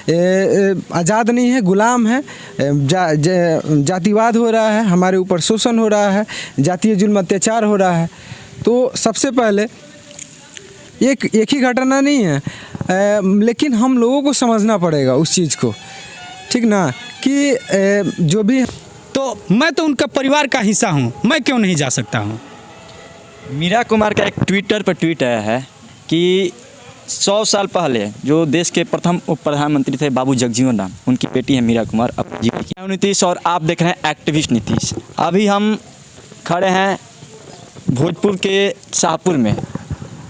आज़ाद नहीं है, गुलाम है। जातिवाद हो रहा है, हमारे ऊपर शोषण हो रहा है, जातीय जुल्म अत्याचार हो रहा है। तो सबसे पहले एक ही घटना नहीं है, लेकिन हम लोगों को समझना पड़ेगा उस चीज़ को, ठीक ना, कि जो भी तो मैं तो उनका परिवार का हिस्सा हूँ, मैं क्यों नहीं जा सकता हूँ। मीरा कुमार का एक ट्विटर पर ट्वीट आया है कि 100 साल पहले जो देश के प्रथम उप प्रधानमंत्री थे बाबू जगजीवन राम, उनकी बेटी है मीरा कुमार, अब जीविका नीतीश, और आप देख रहे हैं एक्टिविस्ट नीतीश। अभी हम खड़े हैं भोजपुर के शाहपुर में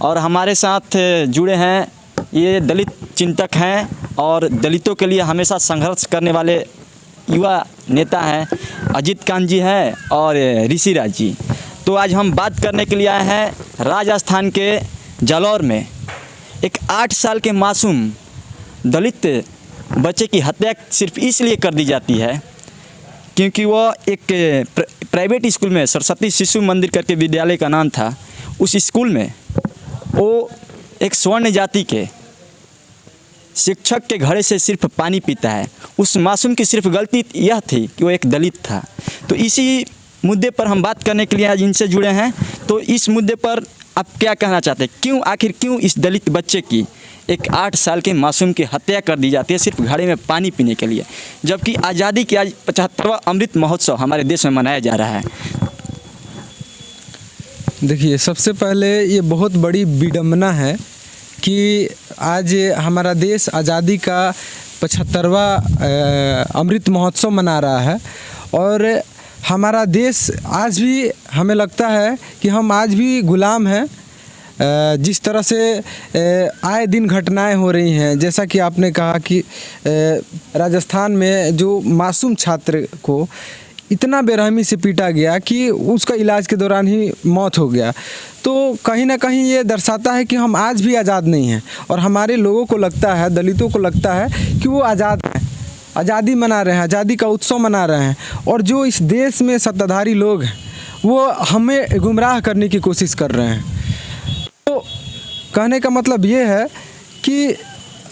और हमारे साथ जुड़े हैं ये दलित चिंतक हैं और दलितों के लिए हमेशा संघर्ष करने वाले युवा नेता हैं, अजीत कांत जी हैं और ऋषिराज जी। तो आज हम बात करने के लिए आए हैं राजस्थान के जालौर में एक 8 साल के मासूम दलित बच्चे की हत्या सिर्फ इसलिए कर दी जाती है क्योंकि वह एक प्राइवेट स्कूल में, सरस्वती शिशु मंदिर करके विद्यालय का नाम था, उस स्कूल में वो एक स्वर्ण जाति के शिक्षक के घड़े से सिर्फ पानी पीता है। उस मासूम की सिर्फ गलती यह थी कि वो एक दलित था। तो इसी मुद्दे पर हम बात करने के लिए आज इनसे जुड़े हैं। तो इस मुद्दे पर आप क्या कहना चाहते हैं, क्यों इस दलित बच्चे की एक 8 साल के मासूम की हत्या कर दी जाती है सिर्फ घड़े में पानी पीने के लिए, जबकि आज़ादी की आज 75वां अमृत महोत्सव हमारे देश में मनाया जा रहा है। देखिए, सबसे पहले ये बहुत बड़ी विडंबना है कि आज हमारा देश आज़ादी का 75वां अमृत महोत्सव मना रहा है और हमारा देश आज भी, हमें लगता है कि हम आज भी गुलाम हैं। जिस तरह से आए दिन घटनाएं हो रही हैं, जैसा कि आपने कहा कि राजस्थान में जो मासूम छात्र को इतना बेरहमी से पीटा गया कि उसका इलाज के दौरान ही मौत हो गया, तो कहीं ना कहीं ये दर्शाता है कि हम आज भी आज़ाद नहीं हैं और हमारे लोगों को लगता है, दलितों को लगता है कि वो आज़ाद हैं, आज़ादी मना रहे हैं, आज़ादी का उत्सव मना रहे हैं। और जो इस देश में सत्ताधारी लोग हैं वो हमें गुमराह करने की कोशिश कर रहे हैं। तो कहने का मतलब ये है कि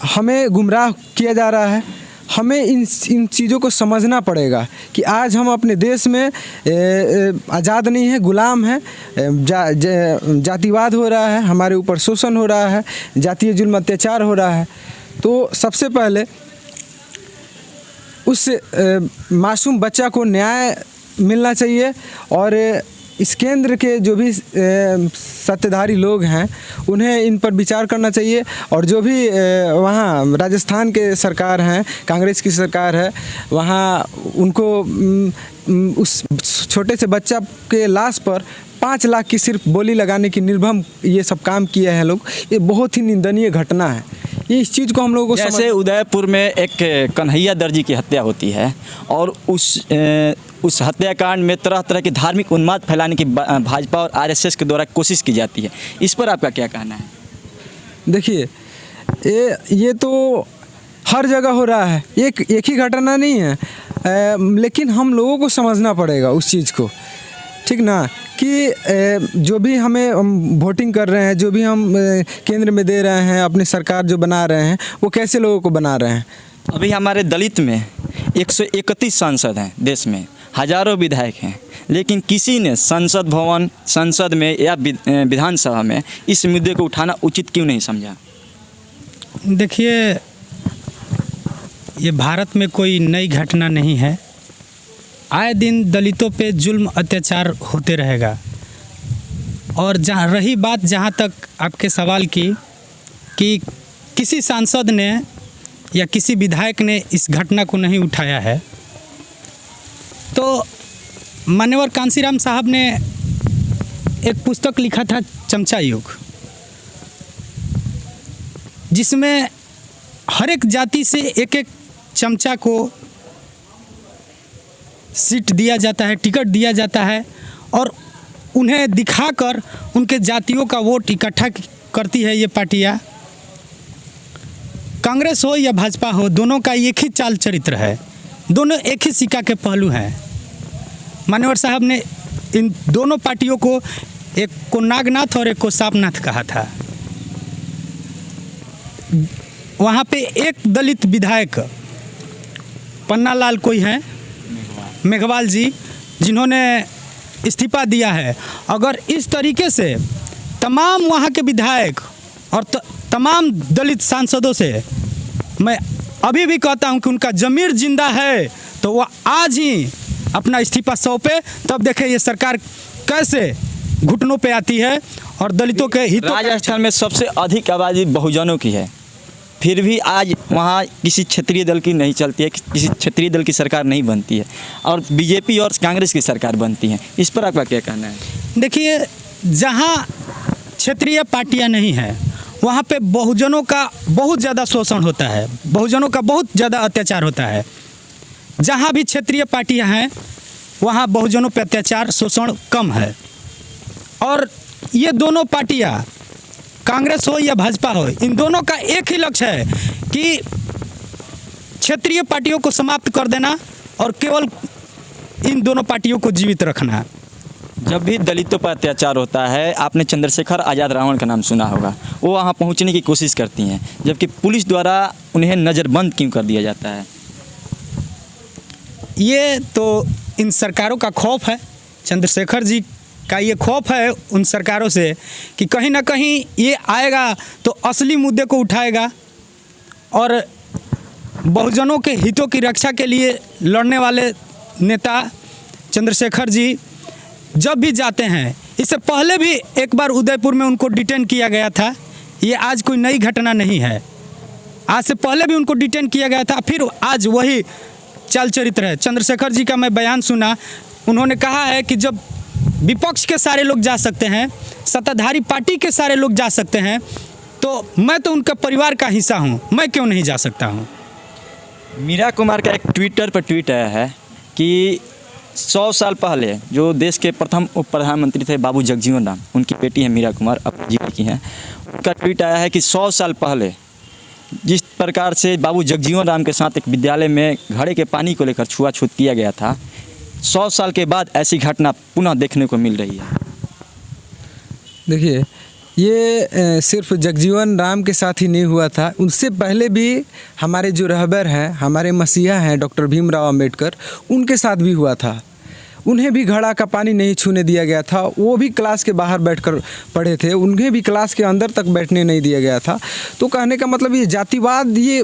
हमें गुमराह किया जा रहा है। हमें इन चीज़ों को समझना पड़ेगा कि आज हम अपने देश में आज़ाद नहीं है, गुलाम है। जातिवाद हो रहा है, हमारे ऊपर शोषण हो रहा है, जातीय जुल्म अत्याचार हो रहा है। तो सबसे पहले उस मासूम बच्चा को न्याय मिलना चाहिए और इस केंद्र के जो भी सत्ताधारी लोग हैं उन्हें इन पर विचार करना चाहिए। और जो भी वहाँ राजस्थान के सरकार हैं, कांग्रेस की सरकार है, वहाँ उनको उस छोटे से बच्चा के लाश पर 5 लाख की सिर्फ बोली लगाने की निर्भम ये सब काम किए हैं लोग। ये बहुत ही निंदनीय घटना है। ये इस चीज़ को हम लोगों को जैसे उदयपुर में एक कन्हैया दर्जी की हत्या होती है और उस हत्याकांड में तरह तरह के धार्मिक उन्माद फैलाने की भाजपा और आरएसएस के द्वारा कोशिश की जाती है, इस पर आपका क्या कहना है? देखिए, ये तो हर जगह हो रहा है, एक ही घटना नहीं है, लेकिन हम लोगों को समझना पड़ेगा उस चीज़ को, ठीक ना, कि जो भी हमें वोटिंग कर रहे हैं, जो भी हम केंद्र में दे रहे हैं, अपनी सरकार जो बना रहे हैं, वो कैसे लोगों को बना रहे हैं। अभी हमारे दलित में 131 सांसद हैं देश में, हजारों विधायक हैं, लेकिन किसी ने संसद भवन, संसद में या विधानसभा में इस मुद्दे को उठाना उचित क्यों नहीं समझा? देखिए, ये भारत में कोई नई घटना नहीं है। आए दिन दलितों पे जुल्म अत्याचार होते रहेगा। और रही बात जहाँ तक आपके सवाल की कि किसी सांसद ने या किसी विधायक ने इस घटना को नहीं उठाया है, तो मान्यवर कांसीराम साहब ने एक पुस्तक लिखा था चमचा युग, जिसमें हर एक जाति से एक एक चमचा को सीट दिया जाता है, टिकट दिया जाता है और उन्हें दिखाकर उनके जातियों का वोट इकट्ठा करती है ये पार्टियाँ। कांग्रेस हो या भाजपा हो, दोनों का एक ही चाल चरित्र है, दोनों एक ही सिक्का के पहलू हैं। मान्यवर साहब ने इन दोनों पार्टियों को, एक को नागनाथ और एक को सांपनाथ कहा था। वहाँ पे एक दलित विधायक पन्ना लाल कोई हैं, मेघवाल जी, जिन्होंने इस्तीफा दिया है। अगर इस तरीके से तमाम वहाँ के विधायक और तमाम दलित सांसदों से मैं अभी भी कहता हूँ कि उनका ज़मीर जिंदा है तो वह आज ही अपना इस्तीफा सौंपे, तब देखें ये सरकार कैसे घुटनों पे आती है और दलितों के हितों राजस्थान में सबसे अधिक आबादी बहुजनों की है, फिर भी आज वहाँ किसी क्षेत्रीय दल की नहीं चलती है, किसी क्षेत्रीय दल की सरकार नहीं बनती है और बीजेपी और कांग्रेस की सरकार बनती है। इस पर आपका क्या कहना है? देखिए, जहाँ क्षेत्रीय पार्टियाँ नहीं हैं वहाँ पे बहुजनों का बहुत ज़्यादा शोषण होता है, बहुजनों का बहुत ज़्यादा अत्याचार होता है। जहाँ भी क्षेत्रीय पार्टियाँ हैं वहाँ बहुजनों पर अत्याचार शोषण कम है। और ये दोनों पार्टियाँ, कांग्रेस हो या भाजपा हो, इन दोनों का एक ही लक्ष्य है कि क्षेत्रीय पार्टियों को समाप्त कर देना और केवल इन दोनों पार्टियों को जीवित रखना। जब भी दलितों पर अत्याचार होता है, आपने चंद्रशेखर आज़ाद रावण का नाम सुना होगा, वो वहाँ पहुँचने की कोशिश करती हैं, जबकि पुलिस द्वारा उन्हें नज़रबंद क्यों कर दिया जाता है? ये तो इन सरकारों का खौफ है, चंद्रशेखर जी का ये खौफ है उन सरकारों से कि कहीं ना कहीं ये आएगा तो असली मुद्दे को उठाएगा और बहुजनों के हितों की रक्षा के लिए लड़ने वाले नेता चंद्रशेखर जी जब भी जाते हैं, इससे पहले भी एक बार उदयपुर में उनको डिटेन किया गया था। ये आज कोई नई घटना नहीं है, आज से पहले भी उनको डिटेन किया गया था, फिर आज वही चाल चरित्र है। चंद्रशेखर जी का मैं बयान सुना, उन्होंने कहा है कि जब विपक्ष के सारे लोग जा सकते हैं, सत्ताधारी पार्टी के सारे लोग जा सकते हैं, तो मैं तो उनका परिवार का हिस्सा हूं, मैं क्यों नहीं जा सकता हूं। मीरा कुमार का एक ट्विटर पर ट्वीट आया है कि 100 साल पहले जो देश के प्रथम उप प्रधानमंत्री थे बाबू जगजीवन राम, उनकी बेटी है मीरा कुमार, अब जीवित की हैं, उनका ट्वीट आया है कि 100 साल पहले जिस प्रकार से बाबू जगजीवन राम के साथ एक विद्यालय में घड़े के पानी को लेकर छुआछूत किया गया था, 100 साल के बाद ऐसी घटना पुनः देखने को मिल रही है। देखिए, ये सिर्फ जगजीवन राम के साथ ही नहीं हुआ था, उससे पहले भी हमारे जो रहबर हैं, हमारे मसीहा हैं डॉक्टर भीमराव अंबेडकर, उनके साथ भी हुआ था। उन्हें भी घड़ा का पानी नहीं छूने दिया गया था, वो भी क्लास के बाहर बैठकर पढ़े थे, उन्हें भी क्लास के अंदर तक बैठने नहीं दिया गया था। तो कहने का मतलब ये जातिवाद ये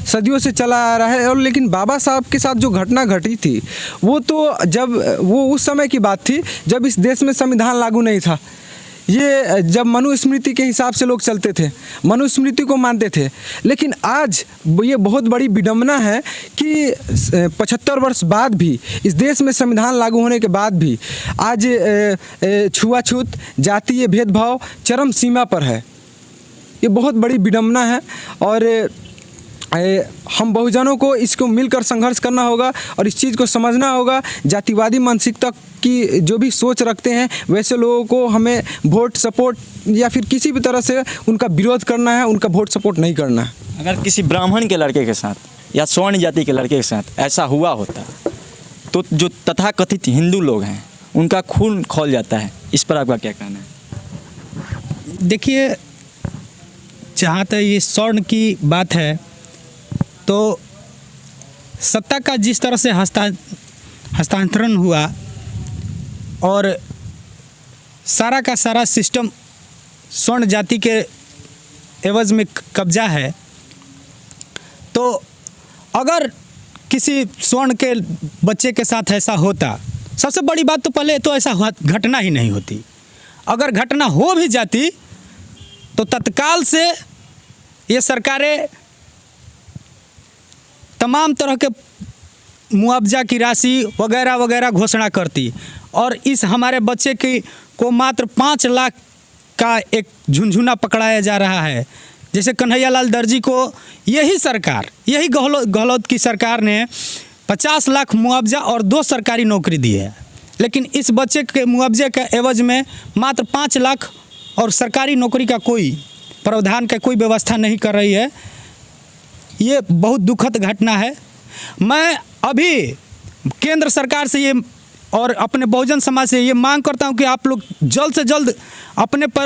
सदियों से चला आ रहा है। और लेकिन बाबा साहब के साथ जो घटना घटी थी वो तो जब वो उस समय की बात थी जब इस देश में संविधान लागू नहीं था। ये जब मनुस्मृति के हिसाब से लोग चलते थे, मनुस्मृति को मानते थे। लेकिन आज ये बहुत बड़ी विडंबना है कि 75 वर्ष बाद भी, इस देश में संविधान लागू होने के बाद भी आज छुआछूत, जातीय भेदभाव चरम सीमा पर है। ये बहुत बड़ी विडंबना है और हम बहुजनों को इसको मिलकर संघर्ष करना होगा और इस चीज़ को समझना होगा। जातिवादी मानसिकता की जो भी सोच रखते हैं वैसे लोगों को हमें वोट सपोर्ट या फिर किसी भी तरह से उनका विरोध करना है, उनका वोट सपोर्ट नहीं करना है। अगर किसी ब्राह्मण के लड़के के साथ या स्वर्ण जाति के लड़के के साथ ऐसा हुआ होता तो जो तथाकथित हिंदू लोग हैं उनका खून खौल जाता है। इस पर आपका क्या कहना है? देखिए, जहाँ तक ये स्वर्ण की बात है तो सत्ता का जिस तरह से हस्तांतरण हुआ और सारा का सारा सिस्टम स्वर्ण जाति के एवज में कब्जा है, तो अगर किसी स्वर्ण के बच्चे के साथ ऐसा होता, सबसे बड़ी बात तो पहले तो ऐसा घटना ही नहीं होती। अगर घटना हो भी जाती तो तत्काल से ये सरकारें तमाम तरह के मुआवजा की राशि वगैरह वगैरह घोषणा करती और इस हमारे बच्चे की को मात्र 5 लाख का एक झुनझुना पकड़ाया जा रहा है। जैसे कन्हैयालाल दर्जी को यही सरकार, यही गहलोत की सरकार ने 50 लाख मुआवजा और 2 सरकारी नौकरी दी है, लेकिन इस बच्चे के मुआवजे के एवज में मात्र 5 लाख और सरकारी नौकरी का कोई प्रावधान का कोई व्यवस्था नहीं कर रही है। ये बहुत दुखद घटना है। मैं अभी केंद्र सरकार से ये और अपने बहुजन समाज से ये मांग करता हूं कि आप लोग जल्द से जल्द अपने पैरों